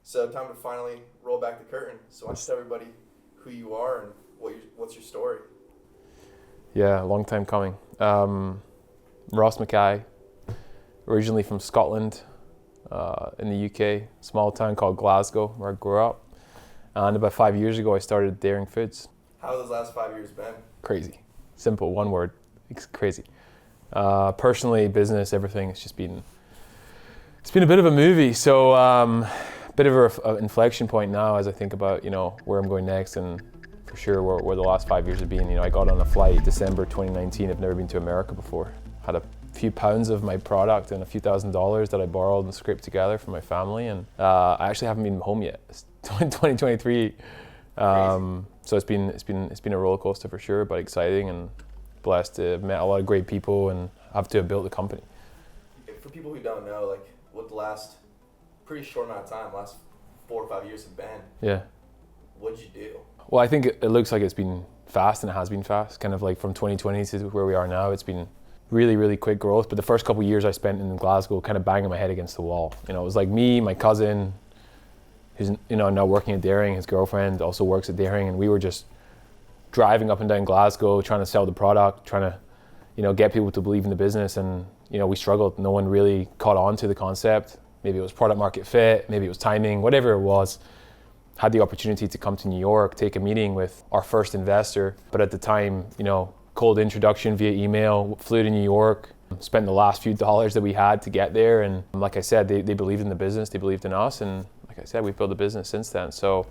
So time to finally roll back the curtain. So why don't you tell everybody who you are and what's your story? Yeah, long time coming. Ross MacKay, originally from Scotland, in the UK, small town called Glasgow, where I grew up. And about 5 years ago, I started Daring Foods. How have those last 5 years been? Crazy. Simple, one word. It's crazy. Personally, business, everything. It's been a bit of a movie. So, bit of an inflection point now as I think about, where I'm going next, and for sure where the last 5 years have been. I got on a flight December 2019. I've never been to America before. Had a few pounds of my product and a few $1,000s that I borrowed and scraped together from my family, and I actually haven't been home yet. It's 2023. So it's been a roller coaster for sure, but exciting, and blessed to have met a lot of great people and have to have built the company. For people who don't know, like what the last pretty short amount of time, last 4 or 5 years have been. Yeah. What'd you do? Well, I think it looks like it's been fast, and it has been fast. Kind of like from 2020 to where we are now, it's been really, really quick growth. But the first couple of years I spent in Glasgow kind of banging my head against the wall. It was like me, my cousin, who's now working at Daring, his girlfriend also works at Daring, and we were just driving up and down Glasgow trying to sell the product, trying to get people to believe in the business, and we struggled. No one really caught on to the concept. Maybe it was product market fit, maybe it was timing, whatever it was. Had the opportunity to come to New York, take a meeting with our first investor, but at the time, cold introduction via email, flew to New York, spent the last few dollars that we had to get there, and like I said, they believed in the business, they believed in us, and like I said, we've built a business since then. So,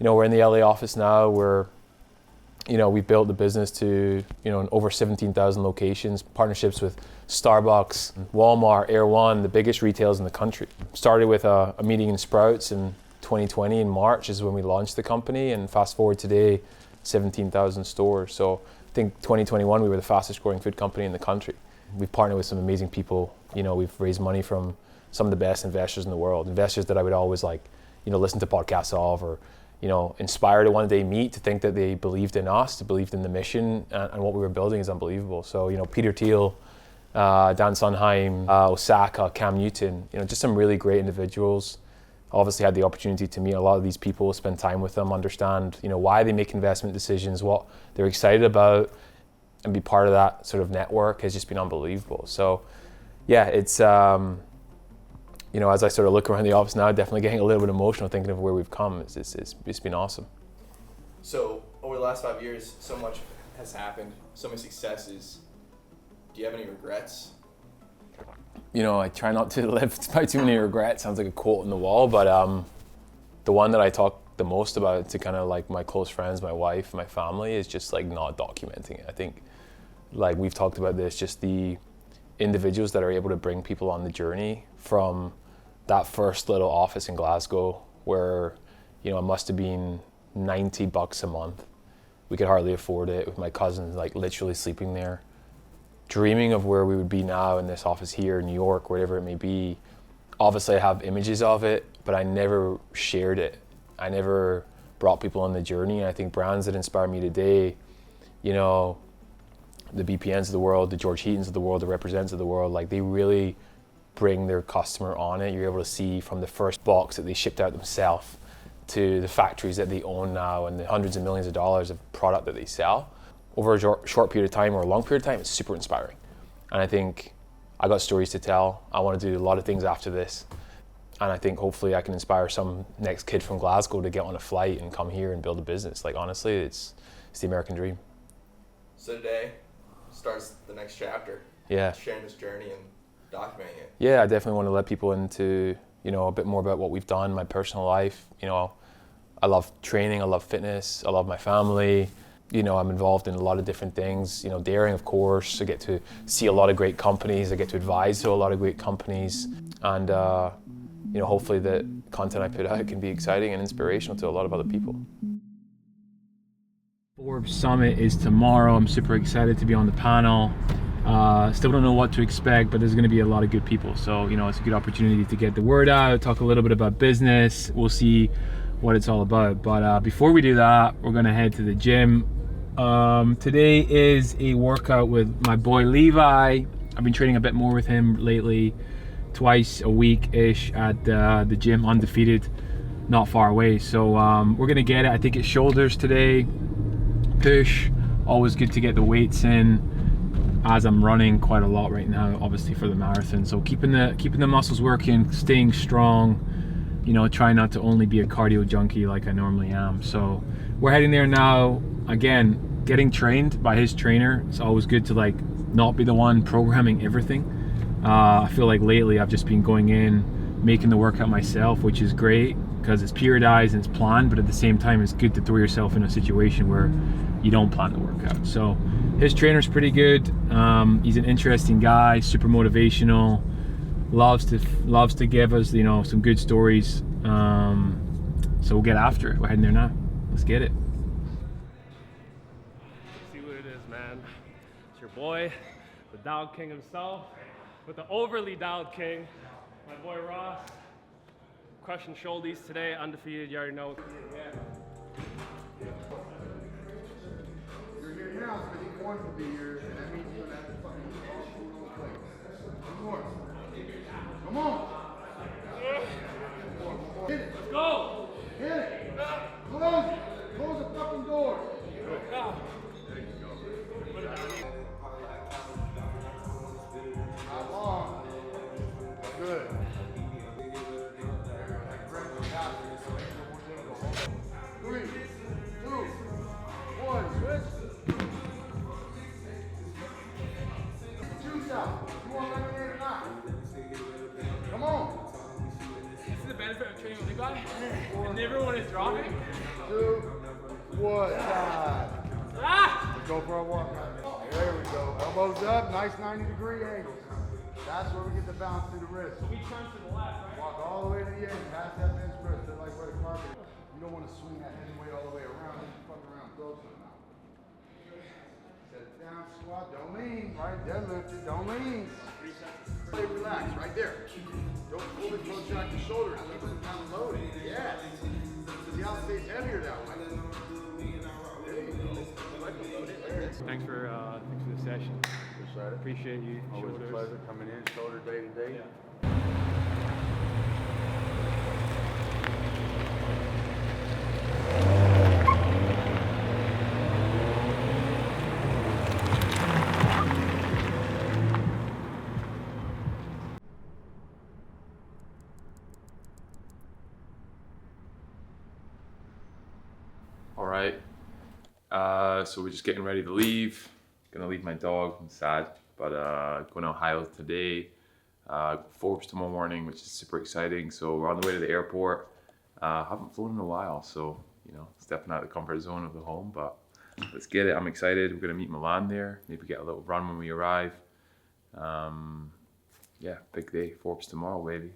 we're in the LA office now. We've built the business to, over 17,000 locations, partnerships with Starbucks, Walmart, Air One, the biggest retailers in the country. Started with a meeting in Sprouts in 2020 in March is when we launched the company, and fast forward today, 17,000 stores. So I think 2021, we were the fastest growing food company in the country. We've partnered with some amazing people. We've raised money from some of the best investors in the world, investors that I would always listen to podcasts of, or inspire to one day meet, to think that they believed in us, believed in the mission, and what we were building is unbelievable. So, Peter Thiel, Dan Sondheim, Osaka, Cam Newton, just some really great individuals. Obviously had the opportunity to meet a lot of these people, spend time with them, understand, why they make investment decisions, what they're excited about, and be part of that sort of network has just been unbelievable. So, yeah, it's, as I sort of look around the office now, definitely getting a little bit emotional thinking of where we've come. It's been awesome. So over the last 5 years, so much has happened, so many successes. Do you have any regrets? I try not to live by too many regrets. Sounds like a quote on the wall, but the one that I talk the most about to kind of like my close friends, my wife, my family, is just like not documenting it. I think like we've talked about this, just the individuals that are able to bring people on the journey from that first little office in Glasgow where, it must have been $90 a month. We could hardly afford it, with my cousins like literally sleeping there, dreaming of where we would be now in this office here in New York, wherever it may be. Obviously I have images of it, but I never shared it. I never brought people on the journey. And I think brands that inspire me today, the BPNs of the world, the George Heatons of the world, the Represents of the world, like they really bring their customer on it. You're able to see from the first box that they shipped out themselves to the factories that they own now and the hundreds of millions of dollars of product that they sell over a short period of time or a long period of time. It's super inspiring. And I think I got stories to tell. I want to do a lot of things after this. And I think hopefully I can inspire some next kid from Glasgow to get on a flight and come here and build a business. Like honestly, it's the American dream. So today starts the next chapter. Yeah. Sharing this journey and documenting it. Yeah, I definitely want to let people into, a bit more about what we've done, my personal life. I love training, I love fitness, I love my family. I'm involved in a lot of different things. Daring, of course. I get to see a lot of great companies. I get to advise to a lot of great companies. And, hopefully the content I put out can be exciting and inspirational to a lot of other people. Forbes Summit is tomorrow. I'm super excited to be on the panel. Still don't know what to expect, but there's going to be a lot of good people. So, it's a good opportunity to get the word out, talk a little bit about business. We'll see what it's all about. But before we do that, we're going to head to the gym. Today is a workout with my boy Levi. I've been training a bit more with him lately, twice a week-ish at the gym, undefeated. not far away. So we're gonna get it. I think it's shoulders today, push. Always good to get the weights in as I'm running quite a lot right now, obviously for the marathon. So keeping the muscles working, staying strong, you know, try not to only be a cardio junkie like I normally am. So we're heading there now. Again, getting trained by his trainer. It's always good to like not be the one programming everything. I feel like lately I've just been going in, making the workout myself, which is great because it's periodized and it's planned, but at the same time it's good to throw yourself in a situation where you don't plan the workout. So his trainer's pretty good. He's an interesting guy, super motivational, loves to give us, you know, some good stories. So we'll get after it. We're heading there now. Let's get it. See what it is, man. It's your boy, the Dog King himself, with the overly Dog King, my boy Ross. Crushing shoulders today, undefeated. You already know. Yeah. You're here now, so I think one will be here, and that means you're gonna have to fucking all shoot on play. One more. Come on. Hit it. Let's go. Hit it. Close it. Close the fucking door. Not long. Good. Three, two, one, switch. Juice out. You want lemonade or not? Come on. This is the benefit of training with a guy, and everyone is dropping. 2, 1. Ah! Go for a walk. There we go. Elbows up. Nice 90-degree angle. That's where we get the bounce through the wrist. We turn to the left, right? Walk all the way to the end. Pass that bench press. They're like where the carpet. You don't want to swing that heavy weight all the way around. Just fuck around. Throw something out. Set it down. Squat. Don't lean. Right. Deadlift it. Don't lean. Stay relaxed. Right there. Don't fully protract the shoulders. Keep it kind of loaded. Yes. See how it stays heavier that way. There you go. Thanks for the session. Appreciate you. Always a Shoulders. pleasure coming in, shoulder day to day. Yeah. All right. So we're just getting ready to leave. Gonna leave my dog. I'm sad, but going to Ohio today. Forbes tomorrow morning, which is super exciting. So we're on the way to the airport. Haven't flown in a while, so you know, stepping out of the comfort zone of the home. But let's get it. I'm excited. We're gonna meet Milan there. Maybe get a little run when we arrive. Yeah, big day. Forbes tomorrow, baby.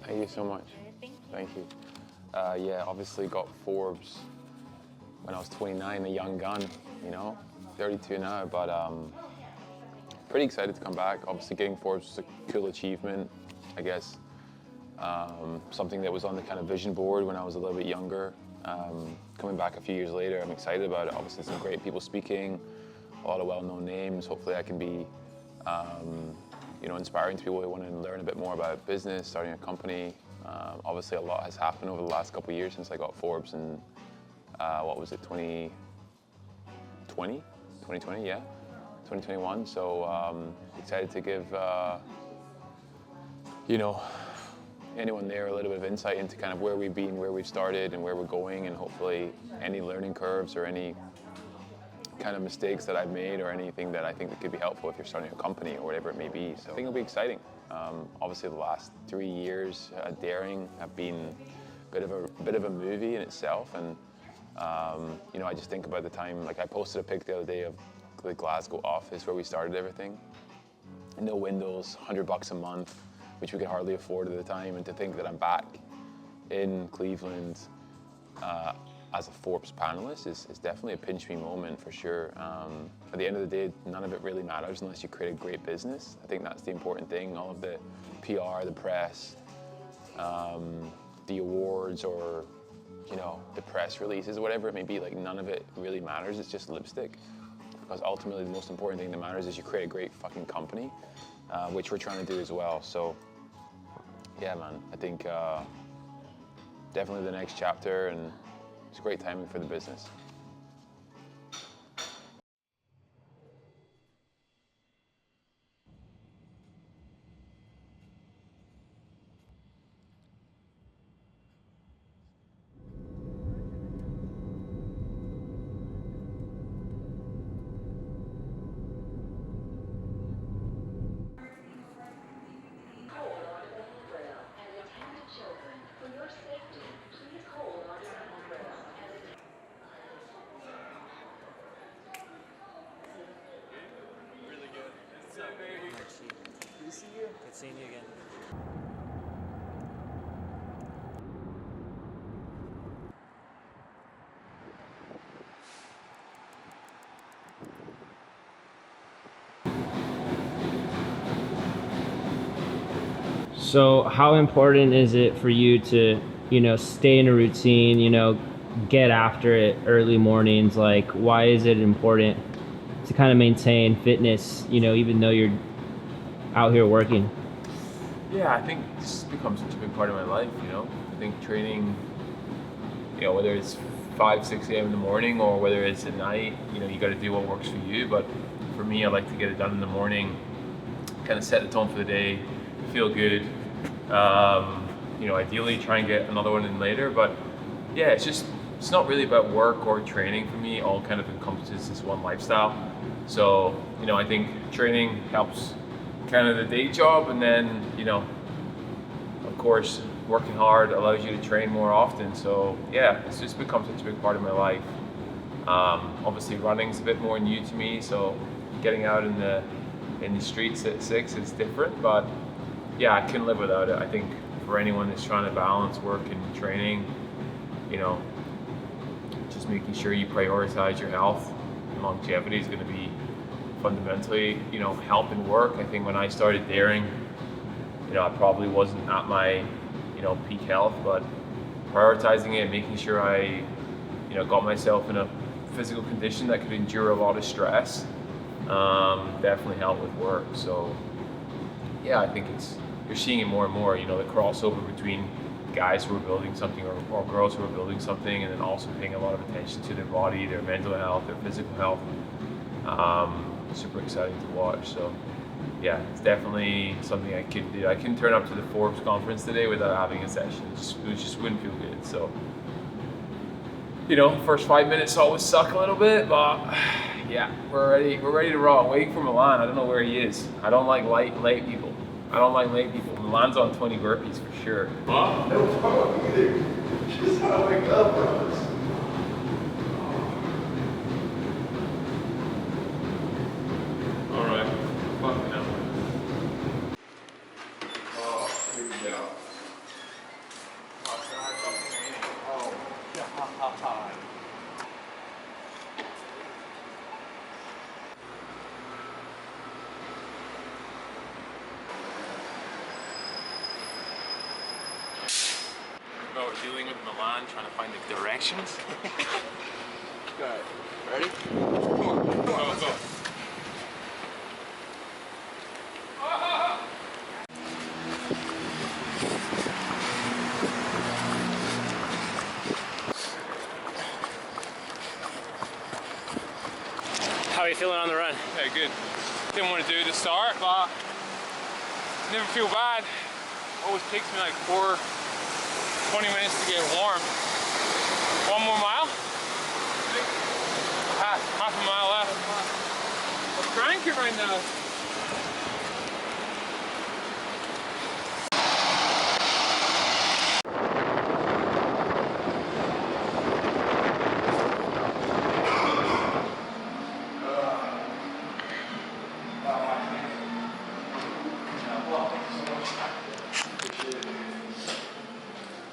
Thank you so much. Thank you. Yeah, obviously got Forbes when I was 29, a young gun, you know, 32 now, but pretty excited to come back. Obviously getting Forbes was a cool achievement, I guess. Something that was on the kind of vision board when I was a little bit younger. Coming back a few years later, I'm excited about it. Obviously some great people speaking, a lot of well-known names. Hopefully I can be you know, inspiring to people who want to learn a bit more about business, starting a company. Obviously, a lot has happened over the last couple of years since I got Forbes in, what was it, 2020? 2020, yeah, 2021. So excited to give, you know, anyone there a little bit of insight into kind of where we've been, where we've started, and where we're going, and hopefully any learning curves or any kind of mistakes that I've made or anything that I think that could be helpful if you're starting a company or whatever it may be. So I think it'll be exciting. Obviously the last 3 years daring have been a bit of a movie in itself, and you know, I just think about the time, like I posted a pic the other day of the Glasgow office where we started everything. No windows, $100 a month, which we could hardly afford at the time, and to think that I'm back in Cleveland, as a Forbes panelist is definitely a pinch me moment for sure. At the end of the day, none of it really matters unless you create a great business. I think that's the important thing. All of the PR, the press, the awards, or the press releases, whatever it may be, like none of it really matters. It's just lipstick. Because ultimately the most important thing that matters is you create a great fucking company, which we're trying to do as well. So yeah, man, I think definitely the next chapter, and it's great timing for the business. Good seeing you again. So how important is it for you to, stay in a routine, get after it early mornings? Like, why is it important to kind of maintain fitness, even though you're out here working? Yeah, I think this has become such a big part of my life, I think training, whether it's 5, 6 a.m. in the morning or whether it's at night, you got to do what works for you. But for me, I like to get it done in the morning, kind of set the tone for the day, feel good. Ideally try and get another one in later. But yeah, it's not really about work or training for me. It all kind of encompasses this one lifestyle. So, I think training helps kind of the day job, and then, of course, working hard allows you to train more often. So yeah, it's just become such a big part of my life. Obviously running's a bit more new to me, so getting out in the streets at 6 is different, but yeah, I couldn't live without it. I think for anyone that's trying to balance work and training, just making sure you prioritize your health and longevity is going to be fundamentally, health and work. I think when I started daring, I probably wasn't at my, peak health, but prioritizing it, making sure I, got myself in a physical condition that could endure a lot of stress, definitely helped with work. So yeah, I think you're seeing it more and more, the crossover between guys who are building something or girls who are building something, and then also paying a lot of attention to their body, their mental health, their physical health. Super exciting to watch. So yeah, it's definitely something I could do. I couldn't turn up to the Forbes conference today without having a session. It just wouldn't feel good. So, first 5 minutes always suck a little bit, but yeah, we're ready to roll. I'm waiting for Milan. I don't know where he is. I don't like late people. Milan's on 20 burpees for sure. No problem either. Just how I wake up, bros. All right, fucking hell. Oh, here we go. Oh, God. Well, we're dealing with Milan, trying to find the directions. Go ahead. Ready? Go. How are you feeling on the run? Yeah, good. Didn't want to do the start, but never feel bad. Always takes me like 20 minutes to get warm. One more mile? Half a mile left. I'm cranking right now.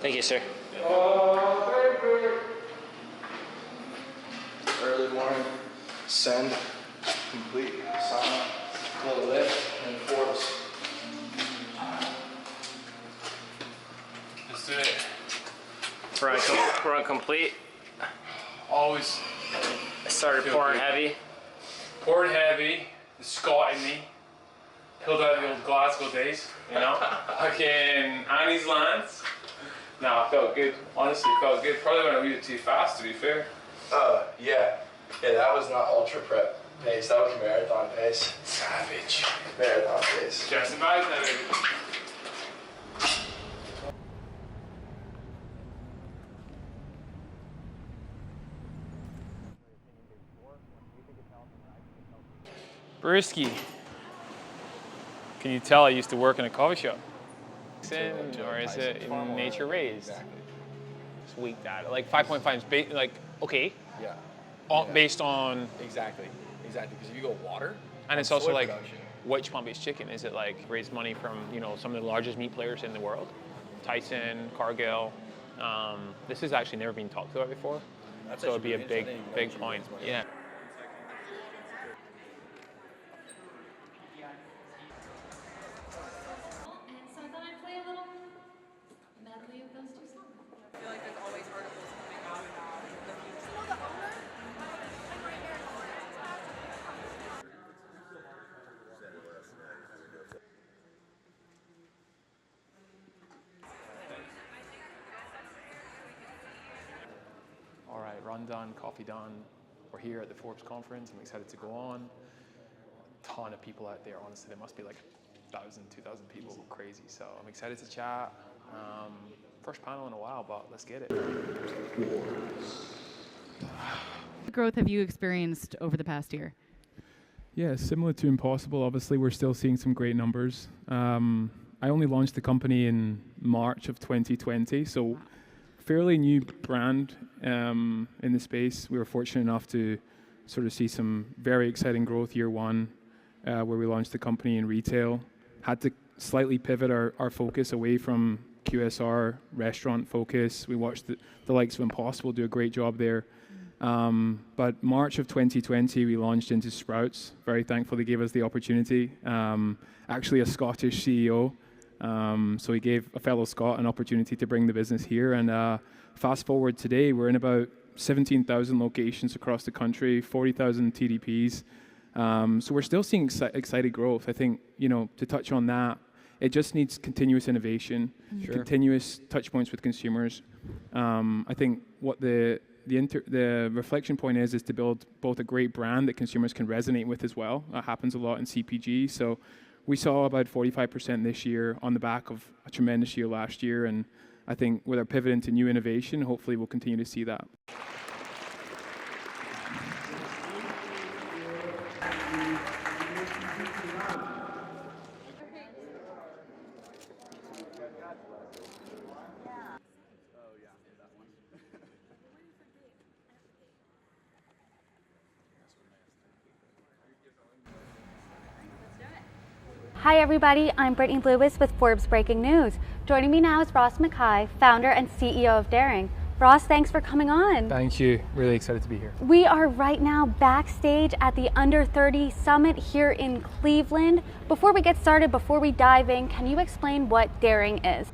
Thank you, sir. Oh, baby. Send. Complete. Sign up. Little lift and Forbes. Let's do it. We're on complete. Always. I started Feel pouring good. heavy. Poured heavy, the Scot in me, pulled out the old Glasgow days, you know? Fucking Annie's Lands. No, it felt good. Honestly, it felt good. Probably went a wee bit too fast, to be fair. Yeah, that was not ultra prep pace, that was marathon pace. Savage. Marathon pace. Just imagine that, baby. Brisky. Can you tell I used to work in a coffee shop? Or is it nature raised? Exactly. It's weak data. Like 5.5 is like, okay. Yeah. Based on, Exactly. Because if you go water, and it's on also soy like, production, which plant-based chicken? Is it like raise money from, some of the largest meat players in the world? Tyson, Cargill. This has actually never been talked about before. That's So it'd be a actually pretty big interesting. point. Yeah. And so I thought I'd play a little medley of those two songs. I feel like there's always articles coming out about the future. All right, run done, coffee done. We're here at the Forbes conference. I'm excited to go on. A ton of people out there, honestly. There must be like 1,000, 2,000 people, crazy. So I'm excited to chat. First panel in a while, but let's get it. What growth have you experienced over the past year? Yeah, similar to Impossible, obviously we're still seeing some great numbers. I only launched the company in March of 2020, so fairly new brand in the space. We were fortunate enough to sort of see some very exciting growth year one, where we launched the company in retail. Had to slightly pivot our focus away from QSR restaurant focus. We watched the likes of Impossible do a great job there. But March of 2020, we launched into Sprouts. Very thankful they gave us the opportunity. Actually a Scottish CEO. So he gave a fellow Scot an opportunity to bring the business here. And fast forward today, we're in about 17,000 locations across the country, 40,000 TDPs. So we're still seeing exciting growth. I think, to touch on that, it just needs continuous innovation, continuous touch points with consumers. I think what the reflection point is to build both a great brand that consumers can resonate with as well. That happens a lot in CPG. So we saw about 45% this year on the back of a tremendous year last year. And I think with our pivot into new innovation, hopefully we'll continue to see that. Hi everybody, I'm Brittany Lewis with Forbes Breaking News. Joining me now is Ross MacKay, founder and CEO of Daring. Ross, thanks for coming on. Thank you. Really excited to be here. We are right now backstage at the Under 30 Summit here in Cleveland. Before we get started, before we dive in, can you explain what Daring is?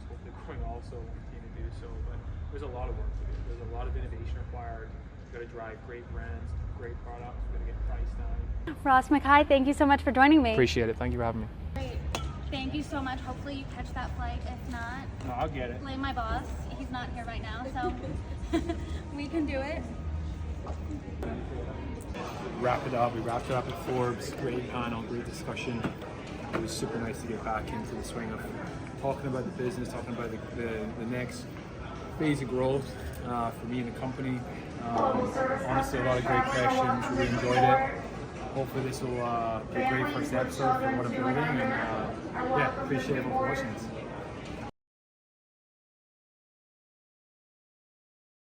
We're going also continue to do so, but there's a lot of work to do. There's a lot of innovation required. We've got to drive great brands, great products. We've got to get price down. Ross MacKay, thank you so much for joining me. Appreciate it. Thank you for having me. Great. Thank you so much. Hopefully you catch that flight. If not, No, I'll get it. blame my boss. He's not here right now, so we can do it. Wrap it up. We wrapped it up at Forbes. Great panel, great discussion. It was super nice to get back into the swing of talking about the business, talking about the next phase of growth for me and the company. Honestly, a lot of great questions. Really enjoyed it. Hopefully this will be a great first episode for what I'm building, and appreciate everyone for watching this.